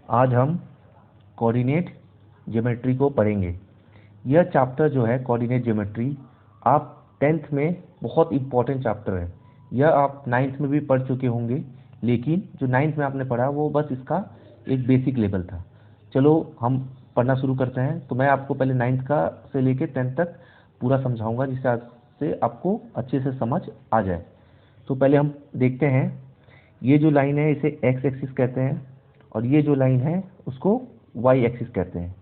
आज हम coordinate geometry को पढ़ेंगे। यह चैप्टर जो है कोऑर्डिनेट ज्योमेट्री, आप 10th में बहुत इम्पोर्टेंट चैप्टर है। यह आप 9th में भी पढ़ चुके होंगे, लेकिन जो 9th में आपने पढ़ा वो बस इसका एक बेसिक लेवल था। चलो हम पढ़ना शुरू करते हैं। तो मैं आपको पहले 9th का से लेके 10th तक पूरा समझाऊंगा, जिससे आपको अच्छे से समझ आ जाए। तो पहले हम देखते हैं, ये जो लाइन है इसे एक्स एक्सिस कहते हैं और ये जो लाइन है उसको वाई एक्सिस कहते हैं।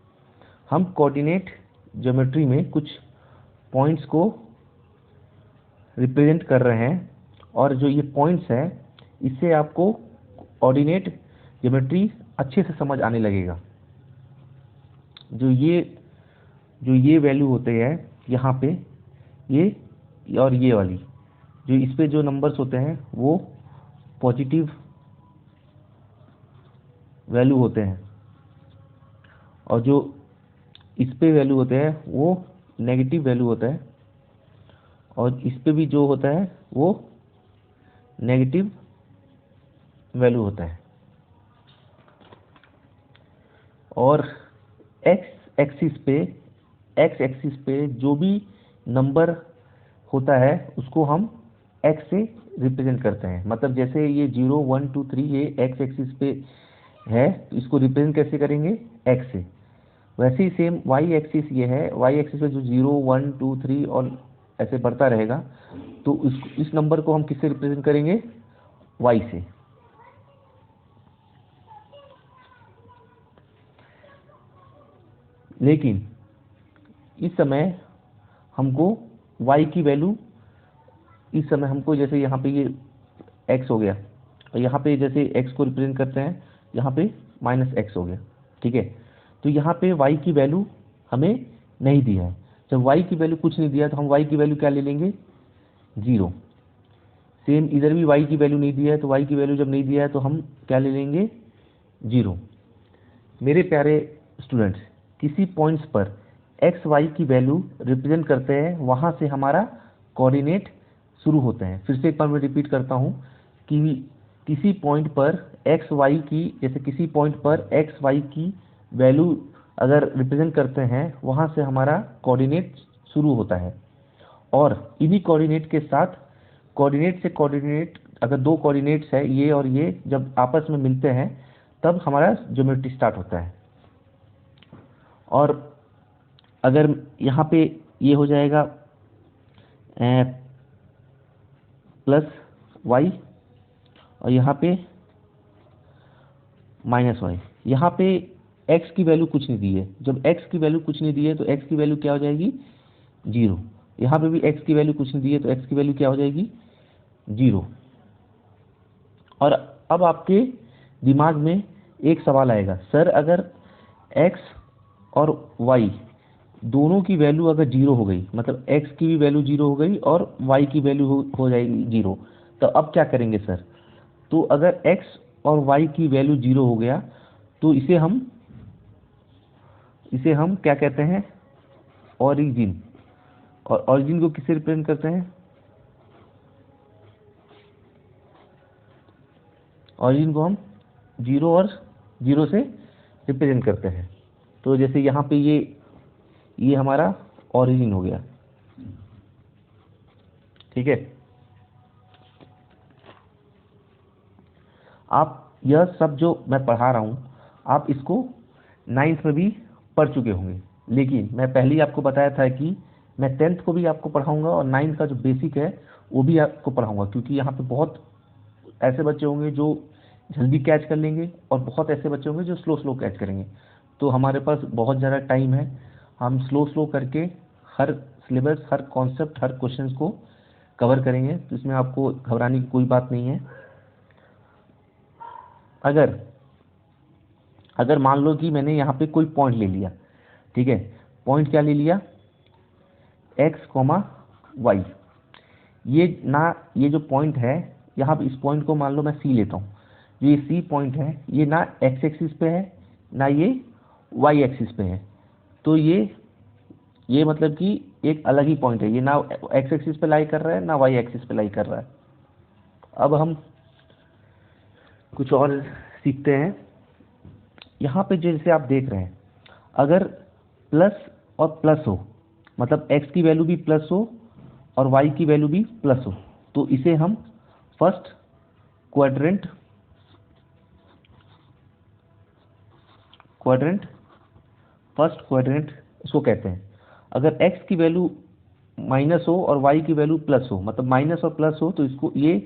हम कोऑर्डिनेट ज्योमेट्री में कुछ पॉइंट्स को रिप्रेजेंट कर रहे हैं और जो ये पॉइंट्स है इससे आपको कोऑर्डिनेट ज्योमेट्री अच्छे से समझ आने लगेगा। जो ये वैल्यू होते हैं यहाँ पे, ये और ये वाली, जो इस पे जो नंबर्स होते हैं वो पॉजिटिव वैल्यू होते हैं और जो इस पे वैल्यू होते हैं वो नेगेटिव वैल्यू होता है और इस पे भी जो होता है वो नेगेटिव वैल्यू होता है। और एक्स एक्सिस पे जो भी नंबर होता है उसको हम एक्स से रिप्रेजेंट करते हैं। मतलब जैसे ये 0 1 2 3 ये एक्स एक्सिस पे है, तो इसको रिप्रेजेंट कैसे करेंगे? एक्स से। वैसे ही सेम वाई एक्सिस ये है, वाई एक्सिस पे जो 0 1 2 3 और ऐसे बढ़ता रहेगा, तो इस नंबर को हम किससे रिप्रेजेंट करेंगे? वाई से। लेकिन इस समय हमको y की वैल्यू, इस समय हमको जैसे यहाँ पे ये x हो गया और यहाँ पे जैसे x को रिप्रेजेंट करते हैं, यहाँ पे -x हो गया, ठीक है। तो यहाँ पे y की वैल्यू हमें नहीं दिया है। जब y की वैल्यू कुछ नहीं दिया तो हम y की वैल्यू क्या ले लेंगे? 0। सेम इधर भी y की वैल्यू नहीं दिया है, तो y की वैल्यू जब नहीं दिया है तो हम क्या ले लेंगे? 0। मेरे प्यारे स्टूडेंट्स, किसी पॉइंट्स पर एक्स वाई की वैल्यू रिप्रेजेंट करते हैं, वहाँ से हमारा कोऑर्डिनेट शुरू होते हैं। फिर से एक बार मैं रिपीट करता हूँ कि किसी पॉइंट पर एक्स वाई की, जैसे किसी पॉइंट पर एक्स वाई की वैल्यू अगर रिप्रेजेंट करते हैं, वहाँ से हमारा कोऑर्डिनेट शुरू होता है। और इन्हीं कोऑर्डिनेट के साथ कोऑर्डिनेट से कोऑर्डिनेट, अगर दो कोऑर्डिनेट्स है ये और ये, जब आपस में मिलते हैं तब हमारा ज्योमेट्री स्टार्ट होता है। और अगर यहाँ पे ये हो जाएगा प्लस वाई और यहाँ पे माइनस वाई, यहाँ पे x की वैल्यू कुछ नहीं दी है। जब x की वैल्यू कुछ नहीं दी है तो x की वैल्यू क्या हो जाएगी? 0। यहाँ पे भी x की वैल्यू कुछ नहीं दी है तो x की वैल्यू क्या हो जाएगी? 0। और अब आपके दिमाग में एक सवाल आएगा, सर अगर x और y दोनों की वैल्यू अगर 0 हो गई, मतलब x की भी वैल्यू 0 हो गई और y की वैल्यू हो जाएगी 0, तो अब क्या करेंगे सर? तो अगर x और y की वैल्यू 0 हो गया तो इसे हम क्या कहते हैं? ओरिजिन। और ओरिजिन को किससे रिप्रेजेंट करते हैं? ओरिजिन को हम 0 और 0 से रिप्रेजेंट करते हैं। तो जैसे यहाँ पे ये हमारा ओरिजिन हो गया, ठीक है। आप यह सब जो मैं पढ़ा रहा हूँ आप इसको 9th में भी पढ़ चुके होंगे, लेकिन मैं पहले ही आपको बताया था कि मैं 10th को भी आपको पढ़ाऊंगा और 9th का जो बेसिक है वो भी आपको पढ़ाऊंगा, क्योंकि यहाँ पे बहुत ऐसे बच्चे होंगे जो जल्दी कैच कर लेंगे और बहुत ऐसे बच्चे होंगे जो स्लो कैच करेंगे। तो हमारे पास बहुत ज़्यादा टाइम है, हम स्लो करके हर सिलेबस, हर कॉन्सेप्ट, हर क्वेश्चन को कवर करेंगे। तो इसमें आपको घबराने की कोई बात नहीं है। अगर मान लो कि मैंने यहाँ पे कोई पॉइंट ले लिया, ठीक है। पॉइंट क्या ले लिया? x, y। ये जो पॉइंट है, यहाँ पे इस पॉइंट को मान लो मैं C लेता हूँ। जो ये C पॉइंट है ये ना x एक्सिस पे है ना ये y एक्सिस पे है, तो ये मतलब कि एक अलग ही पॉइंट है। ये ना x एक्सिस पे लाई कर रहा है ना y एक्सिस पे लाई कर रहा है। अब हम कुछ और सीखते हैं। यहाँ पे जैसे आप देख रहे हैं, अगर प्लस और प्लस हो, मतलब x की वैल्यू भी प्लस हो और y की वैल्यू भी प्लस हो, तो इसे हम फर्स्ट क्वाड्रेंट इसको कहते हैं। अगर x की वैल्यू माइनस हो और y की वैल्यू प्लस हो, मतलब माइनस और प्लस हो, तो इसको ये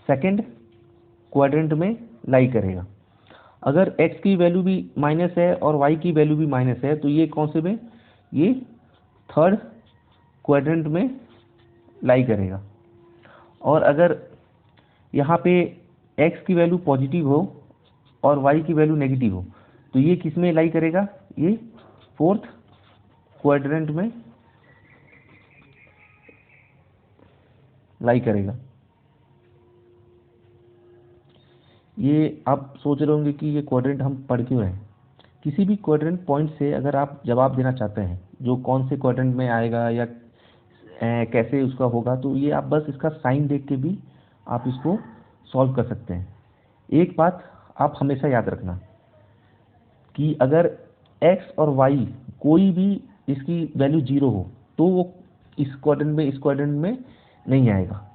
सेकंड क्वाड्रेंट में लाई करेगा। अगर x की वैल्यू भी माइनस है और y की वैल्यू भी माइनस है, तो ये कौन से में, ये थर्ड क्वाड्रेंट में लाई करेगा। और अगर यहाँ पे x की वैल्यू पॉजिटिव हो और y की वैल्यू नेगेटिव हो, तो ये किस में लाई करेगा, ये फोर्थ क्वाड्रेंट में लाई करेगा। ये आप सोच रहे होंगे कि ये क्वाड्रेंट हम पढ़ क्यों रहे हैं। किसी भी क्वाड्रेंट पॉइंट से अगर आप जवाब देना चाहते हैं, जो कौन से क्वाड्रेंट में आएगा या कैसे उसका होगा, तो ये आप बस इसका साइन देख के भी आप इसको सॉल्व कर सकते हैं। एक बात आप हमेशा याद रखना कि अगर x और y कोई भी इसकी वैल्यू 0 हो, तो वो इस क्वाड्रेंट में नहीं आएगा,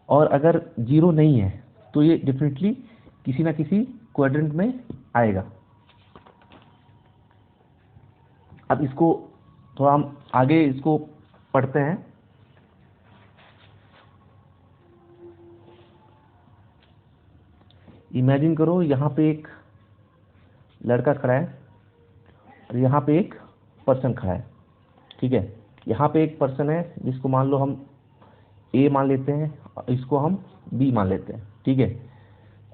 और अगर 0 नहीं है तो ये डेफिनेटली किसी ना किसी क्वाड्रेंट में आएगा। अब इसको थोड़ा हम आगे इसको पढ़ते हैं। इमेजिन करो यहाँ पे एक लड़का खड़ा है और यहाँ पे एक पर्सन खड़ा है, ठीक है। यहाँ पे एक पर्सन है जिसको मान लो हम ए मान लेते हैं और इसको हम बी मान लेते हैं, ठीक है।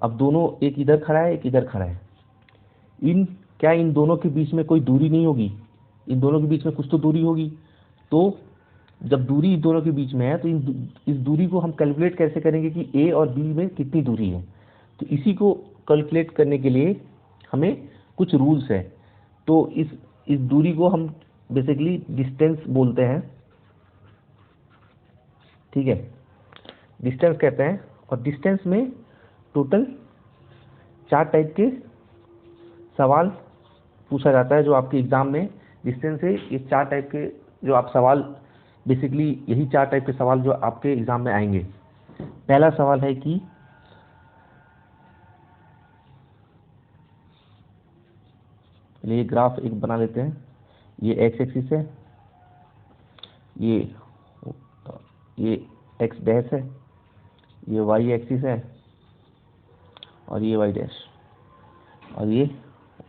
अब दोनों, एक इधर खड़ा है एक इधर खड़ा है, क्या इन दोनों के बीच में कोई दूरी नहीं होगी? इन दोनों के बीच में कुछ तो दूरी होगी। तो जब दूरी इन दोनों के बीच में है, तो इस दूरी को हम कैलकुलेट कैसे करेंगे कि ए और बी में कितनी दूरी है। तो इसी को कैलकुलेट करने के लिए हमें कुछ रूल्स है। तो इस दूरी को हम बेसिकली डिस्टेंस बोलते हैं, ठीक है, डिस्टेंस कहते हैं। और डिस्टेंस में टोटल 4 टाइप के सवाल पूछा जाता है जो आपके एग्जाम में डिस्टेंस से, ये 4 टाइप के जो आप सवाल, बेसिकली यही 4 टाइप के सवाल जो आपके एग्जाम में आएंगे। पहला सवाल है कि ये ग्राफ एक बना लेते हैं, ये एक्स एक्सिस है, ये एक्स डैश है, ये वाई एक्सिस है, और ये वाई डैश, और ये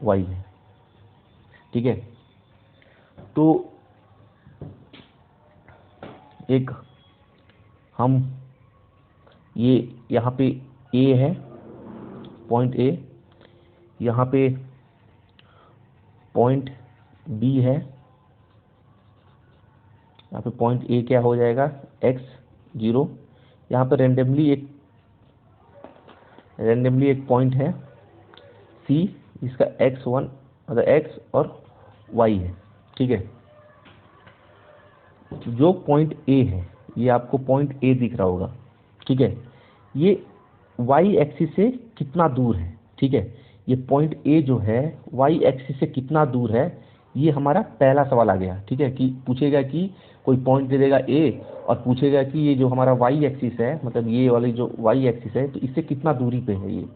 वाई है, ठीक है। तो एक हम ये यहाँ पे ए है, पॉइंट ए, यहाँ पे पॉइंट बी है, यहाँ पे पॉइंट ए क्या हो जाएगा, x0। यहाँ पे रेंडमली एक पॉइंट है C, जिसका x1 मतलब x और y है, ठीक है। जो पॉइंट A है, ये आपको पॉइंट A दिख रहा होगा, ठीक है। ये y एक्सिस से कितना दूर है, ठीक है। ये पॉइंट A जो है y एक्सिस से कितना दूर है, ये हमारा पहला सवाल आ गया, ठीक है। कि पूछेगा कि कोई पॉइंट दे देगा A और पूछेगा कि ये जो हमारा y एक्सिस है, मतलब ये वाली जो y एक्सिस है, तो इससे कितना दूरी पे है ये।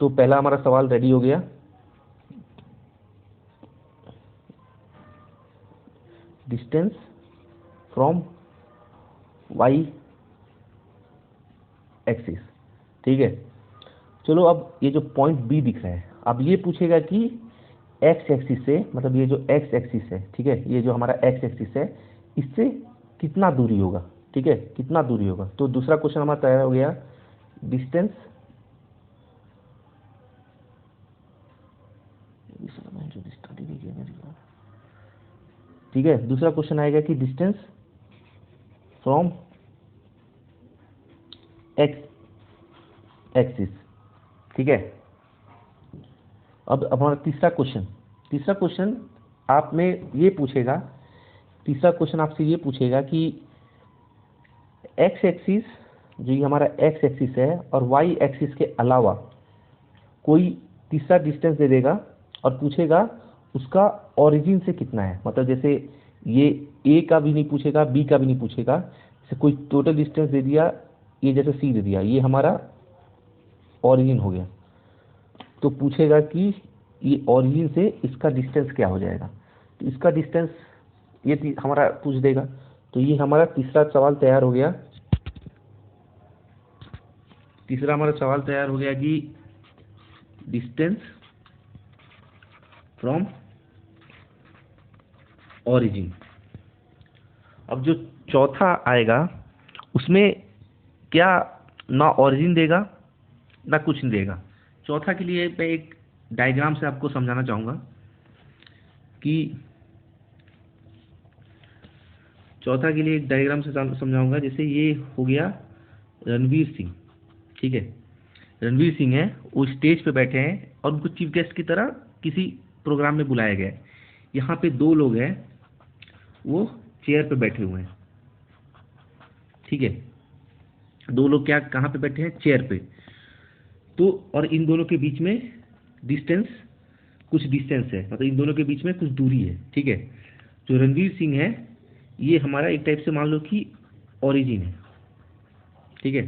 तो पहला हमारा सवाल रेडी हो गया। डिस्टेंस फ्रॉम y एक्सिस, ठीक है। चलो अब ये जो पॉइंट B दिख रहा है, अब ये पूछेगा कि x एक्सिस से, मतलब ये जो x एक्सिस है, ठीक है, ये जो हमारा x एक्सिस है, इससे कितना दूरी होगा, ठीक है, कितना दूरी होगा। तो दूसरा क्वेश्चन हमारा तैयार हो गया, डिस्टेंस ठीक है। दूसरा क्वेश्चन आएगा कि डिस्टेंस फ्रॉम x एक्सिस, ठीक है। अब हमारा तीसरा क्वेश्चन आप में ये पूछेगा, तीसरा क्वेश्चन आपसे ये पूछेगा कि x एक्सिस, जो ये हमारा x एक्सिस है, और y एक्सिस के अलावा कोई तीसरा डिस्टेंस दे देगा और पूछेगा उसका ओरिजिन से कितना है, मतलब जैसे ये ए का भी नहीं पूछेगा, बी का भी नहीं पूछेगा, जैसे कोई टोटल डिस्टेंस दे दिया, ये जैसे सी दे दिया, ये हमारा ओरिजिन हो गया, तो पूछेगा कि ये ओरिजिन से इसका डिस्टेंस क्या हो जाएगा, तो इसका डिस्टेंस ये हमारा पूछ देगा। तो ये हमारा तीसरा सवाल तैयार हो गया। तीसरा हमारा सवाल तैयार हो गया कि डिस्टेंस फ्रॉम ओरिजिन। अब जो चौथा आएगा उसमें क्या ना ओरिजिन देगा ना कुछ नहीं देगा। चौथा के लिए मैं एक डायग्राम से आपको समझाना चाहूँगा कि चौथा के लिए एक डायग्राम से समझाऊंगा। जैसे ये हो गया रणवीर सिंह, ठीक है, रणवीर सिंह है, वो स्टेज पे बैठे हैं और उनको चीफ गेस्ट की तरह किसी प्रोग्राम में बुलाया गया है। यहाँ पे दो लोग हैं, वो चेयर पे बैठे हुए हैं, ठीक है, दो लोग क्या कहाँ पे बैठे हैं, चेयर पे। तो और इन दोनों के बीच में डिस्टेंस, कुछ डिस्टेंस है, मतलब इन दोनों के बीच में कुछ दूरी है, ठीक है। जो रणवीर सिंह है ये हमारा एक टाइप से मान लो कि ओरिजिन है, ठीक है।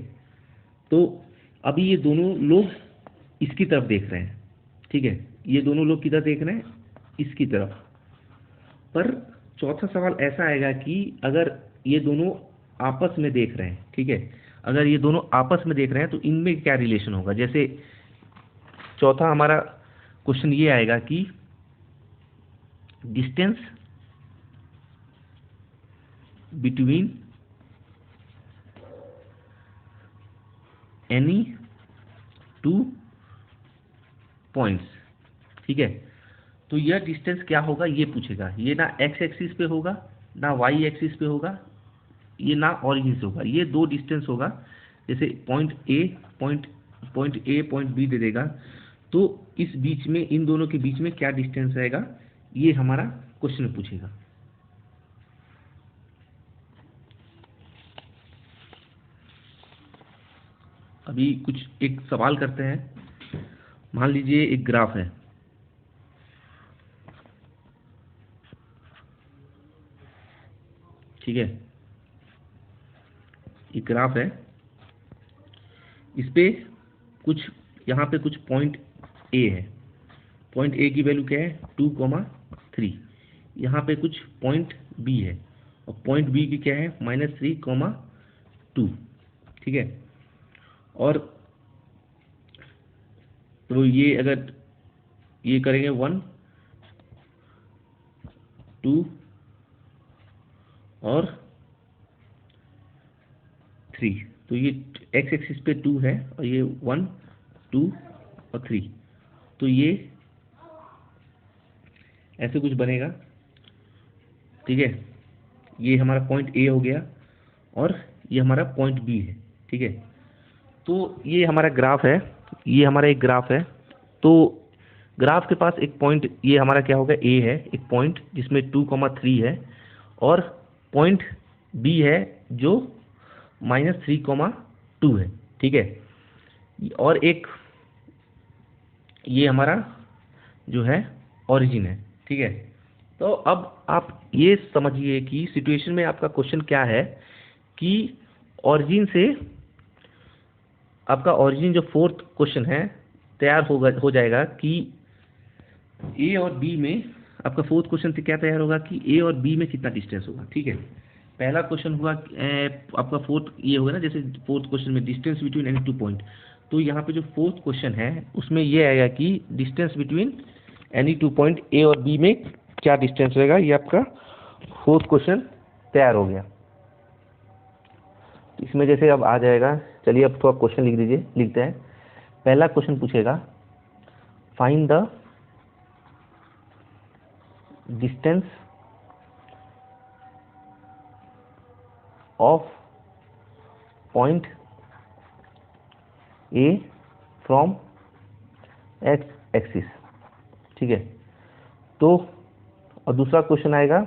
तो अभी ये दोनों लोग इसकी तरफ देख रहे हैं, ठीक है, ये दोनों लोग किधर देख रहे हैं, इसकी तरफ। पर चौथा सवाल ऐसा आएगा कि अगर ये दोनों आपस में देख रहे हैं, ठीक है, अगर ये दोनों आपस में देख रहे हैं तो इनमें क्या रिलेशन होगा। जैसे चौथा हमारा क्वेश्चन ये आएगा कि distance between any two points, ठीक है। तो यह डिस्टेंस क्या होगा ये पूछेगा। ये ना एक्स एक्सिस पे होगा ना वाई एक्सिस पे होगा, ये ना ऑरिजिन से होगा, ये दो डिस्टेंस होगा। जैसे पॉइंट ए पॉइंट बी दे देगा, तो इस बीच में इन दोनों के बीच में क्या डिस्टेंस रहेगा ये हमारा क्वेश्चन पूछेगा। अभी कुछ एक सवाल करते हैं। मान लीजिए एक ग्राफ है, ठीक है, एक ग्राफ है, इस पे कुछ यहाँ पे कुछ पॉइंट ए है, पॉइंट ए की वैल्यू क्या है 2,3। यहाँ पे कुछ पॉइंट बी है और पॉइंट बी की क्या है -3,2, ठीक है। और तो ये अगर ये करेंगे 1 2 और 3, तो ये एक्स एक्सिस पे 2 है और ये 1 2 और 3, तो ये ऐसे कुछ बनेगा, ठीक है। ये हमारा पॉइंट ए हो गया और ये हमारा पॉइंट बी है, ठीक है। तो ये हमारा ग्राफ है, ये हमारा एक ग्राफ है। तो ग्राफ के पास एक पॉइंट, ये हमारा क्या होगा ए है, एक पॉइंट जिसमें 2,3 है और पॉइंट बी है जो -3,2 है, ठीक है। और एक ये हमारा जो है ओरिजिन है, ठीक है। तो अब आप ये समझिए कि सिचुएशन में आपका क्वेश्चन क्या है कि ओरिजिन से आपका ओरिजिन जो फोर्थ क्वेश्चन है तैयार हो जाएगा कि ए और बी में, आपका फोर्थ क्वेश्चन से क्या तैयार होगा कि ए और बी में कितना डिस्टेंस होगा, ठीक है। पहला क्वेश्चन हुआ आपका फोर्थ ये होगा ना, जैसे फोर्थ क्वेश्चन में distance between any two point, तो यहाँ पे जो फोर्थ क्वेश्चन है उसमें ये आएगा कि distance between any two point A और बी में क्या डिस्टेंस रहेगा। ये आपका फोर्थ क्वेश्चन तैयार हो गया। इसमें जैसे अब आ जाएगा, चलिए अब थोड़ा क्वेश्चन लिख दीजिए, लिखते हैं। पहला क्वेश्चन पूछेगा find the distance of point A from x axis, ठीक है। तो और दूसरा क्वेश्चन आएगा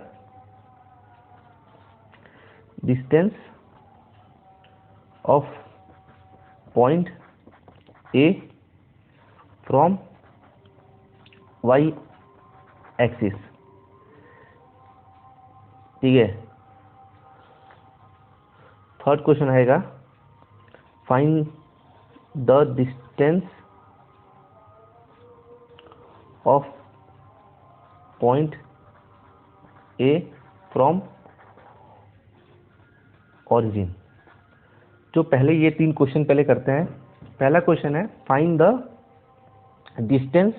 distance of point A from y axis, ठीक है। थर्ड क्वेश्चन आएगा find the distance of point A from origin. जो पहले ये 3 क्वेश्चन पहले करते हैं। पहला क्वेश्चन है find the distance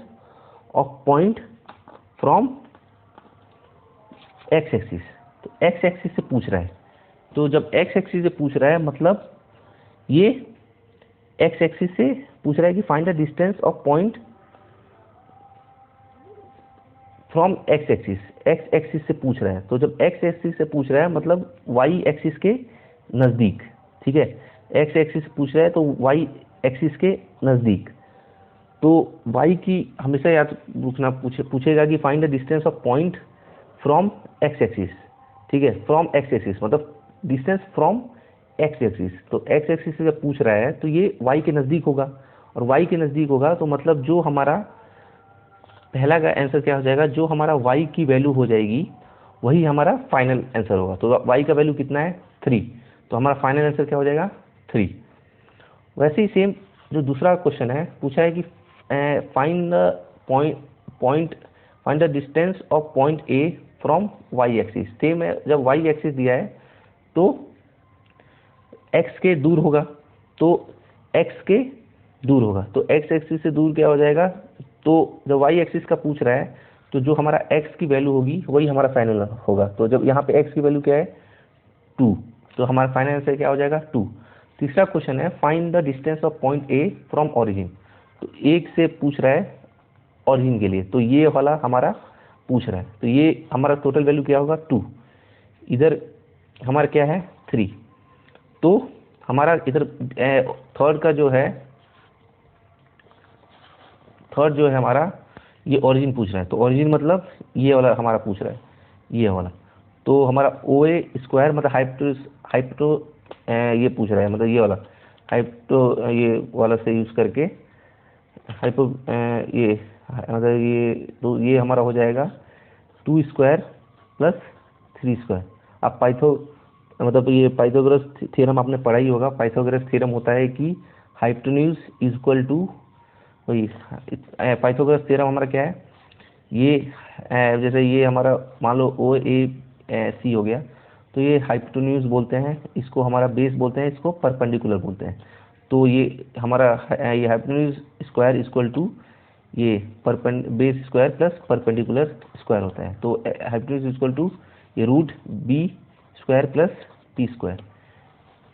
of point from x axis. तो एक्स एक्सिस से पूछ रहा है, तो जब एक्स एक्सिस से पूछ रहा है मतलब ये एक्स एक्सिस से पूछ रहा है कि find the distance of point from x axis, x axis से पूछ रहा है। तो जब एक्स एक्सिस से पूछ रहा है मतलब वाई एक्सिस के नज़दीक, ठीक है। एक्स एक्सिस से पूछ रहा है तो वाई एक्सिस के नज़दीक। तो वाई की हमेशा याद रखना, पूछेगा कि find the distance of point from x axis, ठीक है। फ्रॉम एक्स एक्सिस मतलब डिस्टेंस फ्रॉम एक्स एक्सिस। तो एक्स एक्सिस से जब पूछ रहा है तो ये वाई के नज़दीक होगा, और वाई के नज़दीक होगा तो मतलब जो हमारा पहला का आंसर क्या हो जाएगा, जो हमारा y की वैल्यू हो जाएगी वही हमारा फाइनल आंसर होगा। तो y का वैल्यू कितना है 3, तो हमारा फाइनल आंसर क्या हो जाएगा 3। वैसे ही सेम जो दूसरा क्वेश्चन है पूछा है कि find the distance of point A from y axis. Same है, जब वाई एक्सिस दिया है तो x के दूर होगा, तो x के दूर होगा, तो x एक्सिस से दूर क्या हो जाएगा। तो जब y एक्सिस का पूछ रहा है तो जो हमारा x की वैल्यू होगी वही हमारा फाइनल होगा। तो जब यहाँ पे x की वैल्यू क्या है 2, तो हमारा फाइनल आंसर क्या हो जाएगा 2। तीसरा क्वेश्चन है find the distance of point A from origin. तो एक से पूछ रहा है ऑरिजिन के लिए, तो ये वाला हमारा पूछ रहा है, तो ये हमारा टोटल वैल्यू क्या होगा 2, इधर हमारा क्या है 3। तो हमारा इधर थर्ड जो है हमारा ये ओरिजिन पूछ रहा है। तो ओरिजिन मतलब ये वाला हमारा पूछ रहा है, ये वाला। तो हमारा ओ ए स्क्वायर मतलब हाइप्टो ये पूछ रहा है, मतलब ये वाला हाइप्टो ये वाला से यूज़ करके हाइपो ये मतलब ये, तो ये हमारा हो जाएगा 2 स्क्वायर प्लस 3 स्क्वायर। आप मतलब ये पाइथागोरस थ्योरम आपने पढ़ा ही होगा। पाइथागोरस थ्योरम होता है कि हाइपोटेन्यूज इज इक्वल टू वही पाइथागोरस थ्योरम हमारा क्या है, ये जैसे ये हमारा मान लो ओ ए सी हो गया, तो ये हाइपोटेन्यूज बोलते हैं, इसको हमारा बेस बोलते हैं, इसको परपेंडिकुलर बोलते हैं। तो ये हमारा ये हाइपोटेन्यूज स्क्वायर इक्वल टू ये base square plus perpendicular square होता है। तो हाइपोटेन्यूज इक्वल टू ये root b square plus t square,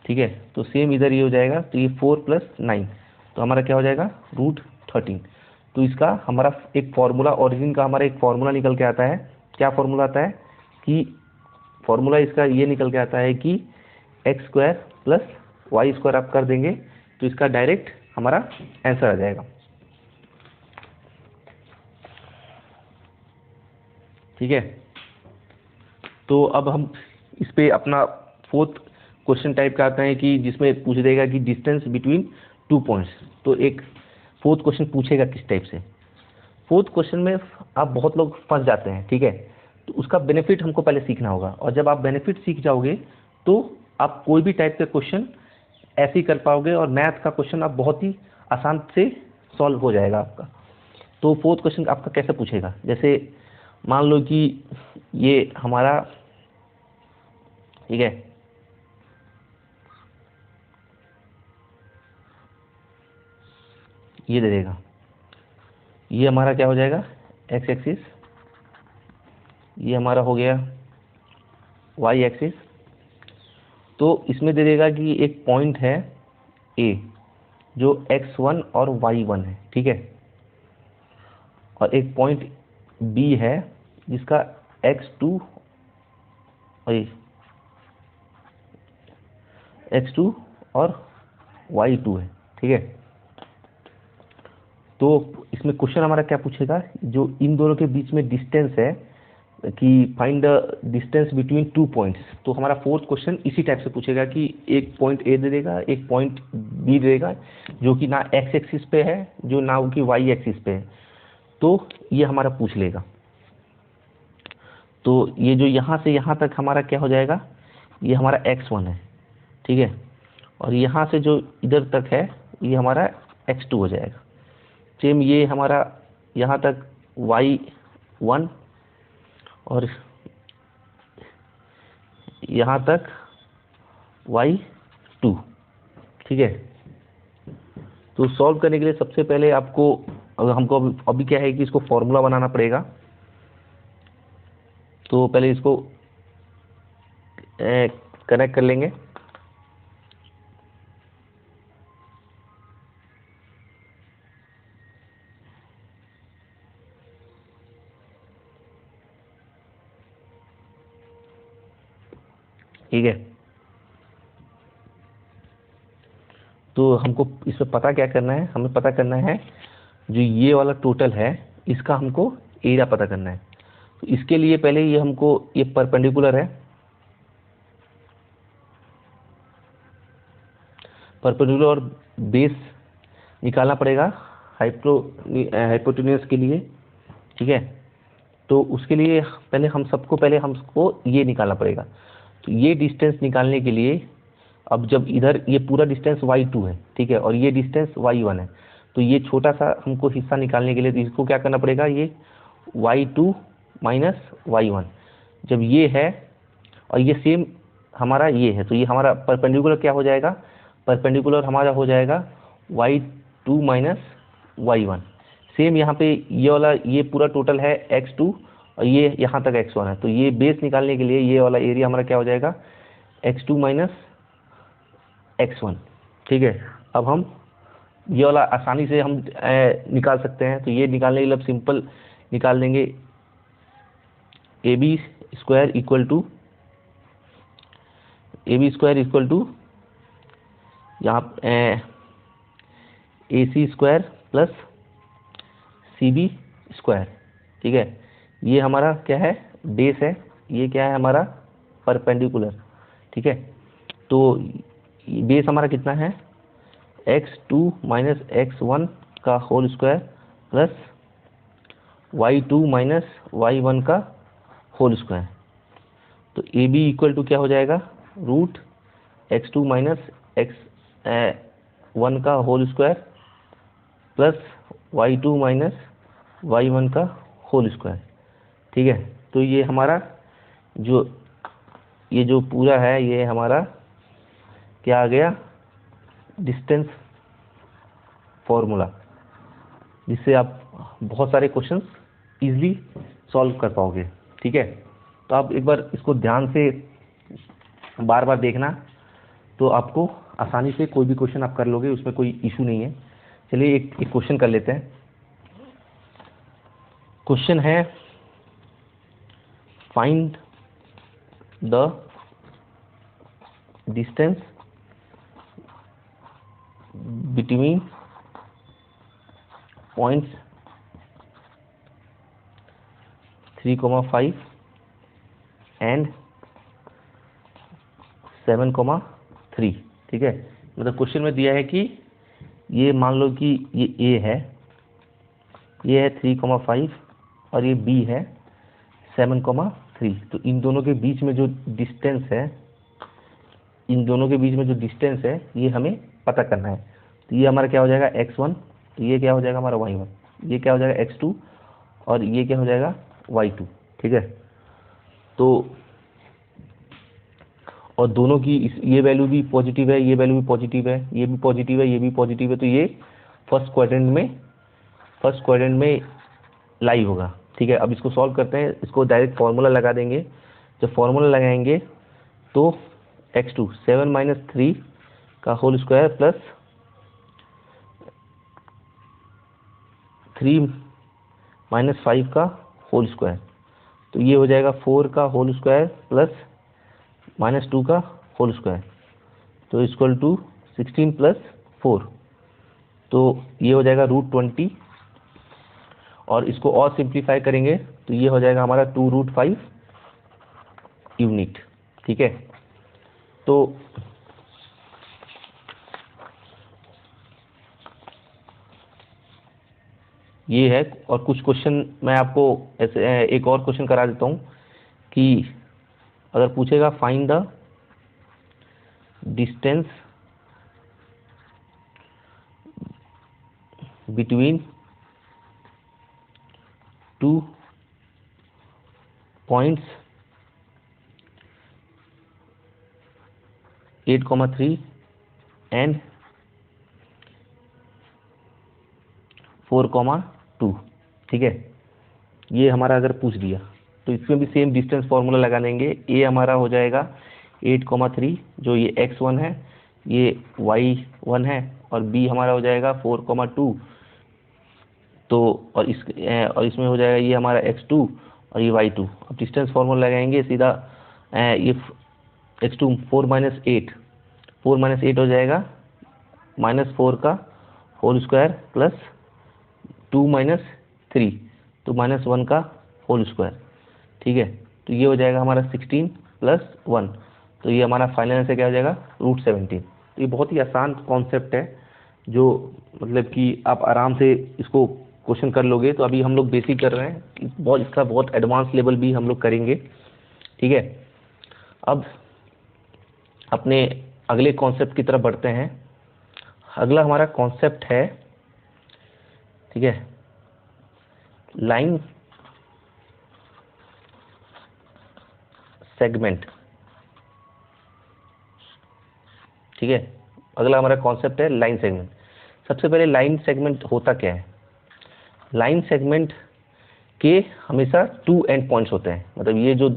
ठीक है। तो सेम इधर ये हो जाएगा, तो ये 4 प्लस 9, तो हमारा क्या हो जाएगा रूट 13। तो इसका हमारा एक फॉर्मूला, ओरिजिन का हमारा एक फॉर्मूला निकल के आता है। क्या फॉर्मूला आता है कि फॉर्मूला इसका ये निकल के आता है कि x square plus y square आप कर देंगे तो इसका डायरेक्ट हमारा आंसर आ जाएगा, ठीक है। तो अब हम इस पे अपना फोर्थ क्वेश्चन टाइप का आता है कि जिसमें पूछ देगा कि डिस्टेंस बिटवीन 2 पॉइंट्स। तो एक फोर्थ क्वेश्चन पूछेगा किस टाइप से। फोर्थ क्वेश्चन में आप बहुत लोग फंस जाते हैं, ठीक है। तो उसका बेनिफिट हमको पहले सीखना होगा, और जब आप बेनिफिट सीख जाओगे तो आप कोई भी टाइप के क्वेश्चन ऐसे ही कर पाओगे, और मैथ का क्वेश्चन आप बहुत ही आसान से सॉल्व हो जाएगा आपका। तो फोर्थ क्वेश्चन आपका कैसे पूछेगा, जैसे मान लो कि ये हमारा, ठीक है, ये दे देगा, ये हमारा क्या हो जाएगा एक्स एक्सिस, ये हमारा हो गया वाई एक्सिस। तो इसमें दे देगा कि एक पॉइंट है ए जो x1 और y1 है, ठीक है, और एक पॉइंट बी है जिसका x2 और y2 है, ठीक है। तो इसमें क्वेश्चन हमारा क्या पूछेगा, जो इन दोनों के बीच में डिस्टेंस है कि find the distance between 2 points. तो हमारा फोर्थ क्वेश्चन इसी टाइप से पूछेगा कि एक पॉइंट ए दे देगा, एक पॉइंट बी दे देगा, जो कि ना एक्स एक्सिस पे है, जो ना कि वाई एक्सिस पे है। तो ये हमारा पूछ लेगा। तो ये जो यहाँ से यहाँ तक हमारा क्या हो जाएगा, ये हमारा x1 है, ठीक है, और यहाँ से जो इधर तक है ये हमारा x2 हो जाएगा। सेम ये हमारा यहाँ तक y1 और यहाँ तक y2, ठीक है। तो सॉल्व करने के लिए सबसे पहले हमको अभी क्या है कि इसको फॉर्मूला बनाना पड़ेगा। तो पहले इसको कनेक्ट कर लेंगे। ठीक है, तो हमको इसमें पता क्या करना है, हमें पता करना है जो ये वाला टोटल है इसका हमको एरिया पता करना है। तो इसके लिए पहले ये परपेंडिकुलर है, परपेंडिकुलर और बेस निकालना पड़ेगा हाइपोटेन्यूज के लिए, ठीक है। तो उसके लिए पहले हमको ये निकालना पड़ेगा। तो ये डिस्टेंस निकालने के लिए अब जब इधर ये पूरा डिस्टेंस y2 है, ठीक है, और ये डिस्टेंस y1 है, तो ये छोटा सा हमको हिस्सा निकालने के लिए तो इसको क्या करना पड़ेगा, ये y2 माइनस y1 जब ये है और ये सेम हमारा ये है, तो ये हमारा परपेंडिकुलर क्या हो जाएगा, परपेंडिकुलर हमारा हो जाएगा y2 माइनस y1। सेम यहाँ पे ये वाला ये पूरा टोटल है x2 और ये यहाँ तक x1 है, तो ये बेस निकालने के लिए ये वाला एरिया हमारा क्या हो जाएगा, x2 माइनस x1, ठीक है। अब हम ये वाला आसानी से हम निकाल सकते हैं। तो ये निकालने के लिए अब सिंपल निकाल देंगे, A B square equal to यहाँ A C square plus C B square, ठीक है। ये हमारा क्या है, बेस है, ये क्या है हमारा परपेंडिकुलर, ठीक है। तो बेस हमारा कितना है, x2 माइनस x1 का whole square plus y2 minus y1 का होल स्क्वायर। तो ए बी इक्वल टू क्या हो जाएगा, रूट x2 माइनस x1 का whole square plus y2 minus y1 का होल स्क्वायर, ठीक है। तो ये हमारा जो पूरा है ये हमारा क्या आ गया, डिस्टेंस फॉर्मूला, जिससे आप बहुत सारे क्वेश्चंस इजीली सॉल्व कर पाओगे, ठीक है। तो आप एक बार इसको ध्यान से बार बार देखना, तो आपको आसानी से कोई भी क्वेश्चन आप कर लोगे, उसमें कोई इशू नहीं है। चलिए एक क्वेश्चन कर लेते हैं। क्वेश्चन है, find the distance between points 3,5 and 7,3, ठीक है। मतलब क्वेश्चन में दिया है कि ये मान लो कि ये ए है, ये है 3,5 और ये बी है 7,3। तो इन दोनों के बीच में जो डिस्टेंस है, ये हमें पता करना है। तो ये हमारा क्या हो जाएगा x1, तो ये क्या हो जाएगा हमारा y1, ये क्या हो जाएगा x2 और ये क्या हो जाएगा y2, ठीक है। तो और दोनों की ये वैल्यू भी पॉजिटिव है, ये वैल्यू भी पॉजिटिव है, ये भी पॉजिटिव है, ये भी पॉजिटिव है। तो ये फर्स्ट क्वाड्रेंट में लाई होगा, ठीक है। अब इसको सॉल्व करते हैं, इसको डायरेक्ट फार्मूला लगा देंगे। जब फार्मूला लगाएंगे तो x2 7 माइनस 3 का होल स्क्वायर प्लस 3 माइनस 5 का होल स्क्वायर, तो ये हो जाएगा 4 का होल स्क्वायर प्लस माइनस 2 का होल स्क्वायर, तो इक्वल टू 16 प्लस 4, तो ये हो जाएगा √20। और इसको और सिंप्लीफाई करेंगे तो ये हो जाएगा हमारा 2√5 यूनिट, ठीक है। तो ये है। और कुछ क्वेश्चन मैं आपको ऐसे एक और क्वेश्चन करा देता हूँ कि अगर पूछेगा find the distance between two points 8,3 and 4,2, ठीक है। ये हमारा अगर पूछ दिया तो इसमें भी सेम डिस्टेंस फार्मूला लगा देंगे। ए हमारा हो जाएगा 8,3, जो ये x1 है, ये y1 है, और b हमारा हो जाएगा 4,2। तो और इसमें हो जाएगा ये हमारा x2 और ये y2। अब डिस्टेंस फार्मूला लगाएंगे सीधा, ये x2 4 - 8 हो जाएगा -4 का होल स्क्वायर प्लस 2 - 3 तो -1 का होल स्क्वायर, ठीक है। तो ये हो जाएगा हमारा 16 + 1, तो ये हमारा फाइनल आंसर क्या हो जाएगा √17। तो ये बहुत ही आसान कॉन्सेप्ट है, जो मतलब कि आप आराम से इसको क्वेश्चन कर लोगे। तो अभी हम लोग बेसिक कर रहे हैं, इसका बहुत एडवांस लेवल भी हम लोग करेंगे, ठीक है। अब अपने अगले कॉन्सेप्ट की तरफ बढ़ते हैं। अगला हमारा कॉन्सेप्ट है, ठीक है, लाइन सेगमेंट, ठीक है। अगला हमारा कॉन्सेप्ट है लाइन सेगमेंट। सबसे पहले लाइन सेगमेंट होता क्या है। लाइन सेगमेंट के हमेशा 2 एंड पॉइंट्स होते हैं। मतलब ये जो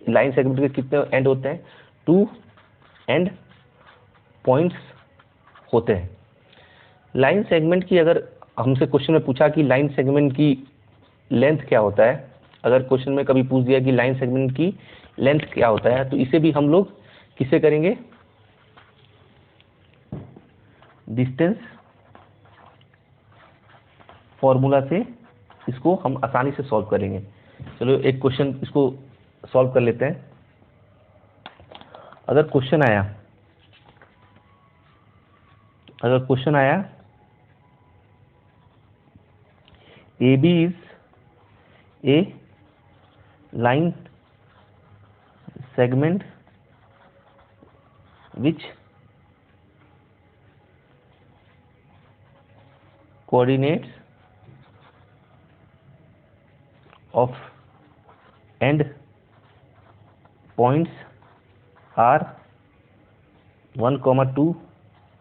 लाइन सेगमेंट के कितने एंड होते हैं, 2 एंड पॉइंट्स होते हैं। लाइन सेगमेंट की अगर हमसे क्वेश्चन में पूछा कि लाइन सेगमेंट की लेंथ क्या होता है, अगर क्वेश्चन में कभी पूछ दिया कि लाइन सेगमेंट की लेंथ क्या होता है, तो इसे भी हम लोग किससे करेंगे, डिस्टेंस फॉर्मूला से इसको हम आसानी से सॉल्व करेंगे। चलो एक क्वेश्चन इसको सॉल्व कर लेते हैं। अगर क्वेश्चन आया AB is a line segment which coordinates of end points are 1,2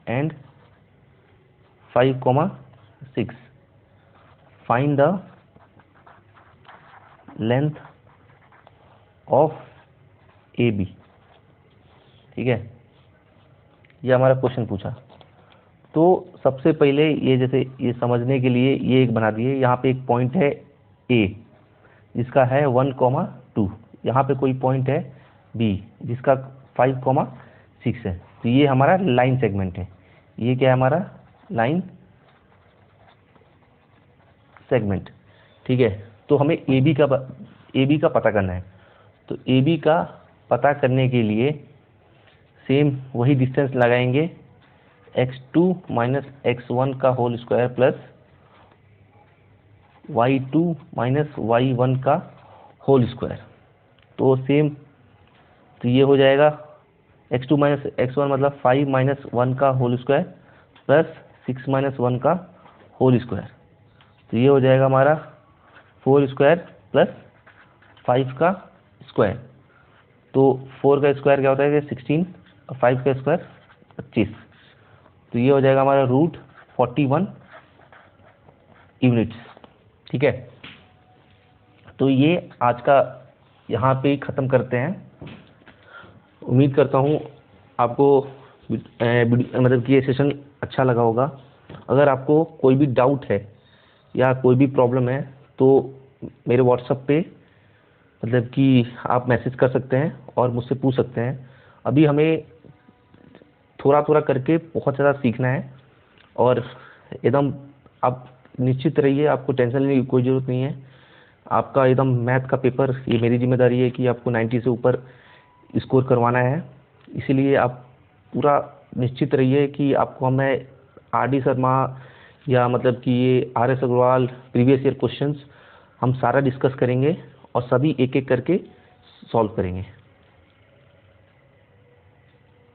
and 5,6. Find the length of AB, ठीक है। ये हमारा क्वेश्चन पूछा। तो सबसे पहले ये जैसे ये समझने के लिए ये एक बना दिए, यहाँ पे एक पॉइंट है A जिसका है 1,2, यहाँ पे कोई पॉइंट है B जिसका 5,6 है। तो ये हमारा लाइन सेगमेंट है। ये क्या है हमारा लाइन सेगमेंट, ठीक है। तो हमें AB का पता करना है। तो AB का पता करने के लिए सेम वही डिस्टेंस लगाएंगे, x2 - x1 का whole square plus y2 - y1 का होल स्क्वायर। तो सेम, तो ये हो जाएगा x2 - x1 मतलब 5 - 1 का होल स्क्वायर प्लस 6 - 1 का होल स्क्वायर। तो ये हो जाएगा हमारा 4 स्क्वायर प्लस 5 का स्क्वायर। तो 4 का स्क्वायर क्या होता है, 16, और 5 का स्क्वायर 25। तो ये हो जाएगा हमारा √41 यूनिट्स, ठीक है। तो ये आज का यहाँ पे ही ख़त्म करते हैं। उम्मीद करता हूँ आपको मतलब कि ये सेशन अच्छा लगा होगा। अगर आपको कोई भी डाउट है या कोई भी प्रॉब्लम है तो मेरे व्हाट्सएप पे मतलब कि आप मैसेज कर सकते हैं और मुझसे पूछ सकते हैं। अभी हमें थोड़ा थोड़ा करके बहुत ज़्यादा सीखना है, और एकदम आप निश्चित रहिए, आपको टेंशन लेने की कोई ज़रूरत नहीं है। आपका एकदम मैथ का पेपर, ये मेरी जिम्मेदारी है कि आपको 90 से ऊपर स्कोर करवाना है। इसीलिए आप पूरा निश्चित रहिए कि आपको मैं RD शर्मा या मतलब कि ये RS Agarwal previous year questions हम सारा डिस्कस करेंगे और सभी एक एक करके सॉल्व करेंगे।